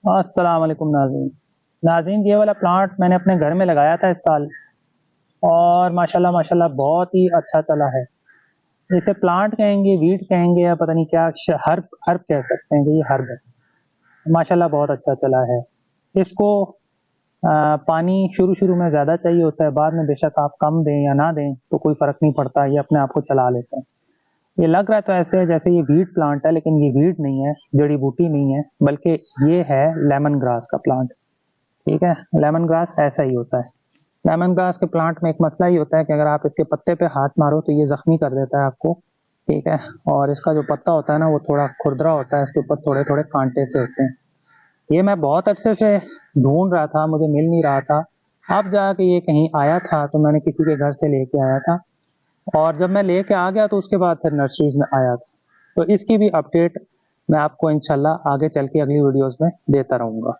अस्सलाम वालेकुम नाज़रीन। नाज़रीन, ये वाला प्लांट मैंने अपने घर में लगाया था इस साल और माशाल्लाह माशाल्लाह बहुत ही अच्छा चला है। इसे प्लांट कहेंगे, वीड कहेंगे या पता नहीं क्या हर्ब हर्ब कह सकते हैं कि ये हर्ब है। माशाल्लाह बहुत अच्छा चला है। इसको पानी शुरू-शुरू में ज़्यादा चाहिए होता है, बाद में बेशक आप कम दें या ना दें तो कोई फ़र्क नहीं पड़ता, ये अपने आप को चला लेता है। ये लग रहा है तो ऐसे जैसे ये वीड प्लांट है, लेकिन ये वीड नहीं है, जड़ी-बूटी नहीं है, बल्कि ये है लेमन ग्रास का प्लांट। ठीक है, लेमन ग्रास ऐसा ही होता है। लेमन ग्रास के प्लांट में एक मसला ये होता है कि अगर आप इसके पत्ते पे हाथ मारो तो ये ज़ख्मी कर देता है आपको, ठीक है? और इसका जो पत्ता होता है ना वो थोड़ा खुरदरा होता है, इसके ऊपर थोड़े-थोड़े कांटे से होते हैं। ये मैं बहुत अरसे से ढूँढ रहा था, मुझे मिल नहीं रहा था। अब जाके ये कहीं आया था तो मैंने किसी के घर से लेके आया था और जब मैं लेके आ गया तो उसके बाद फिर नर्सरीज़ में आया था। तो इसकी भी अपडेट मैं आपको इंशाल्लाह आगे चल के अगली वीडियोज़ में देता रहूँगा।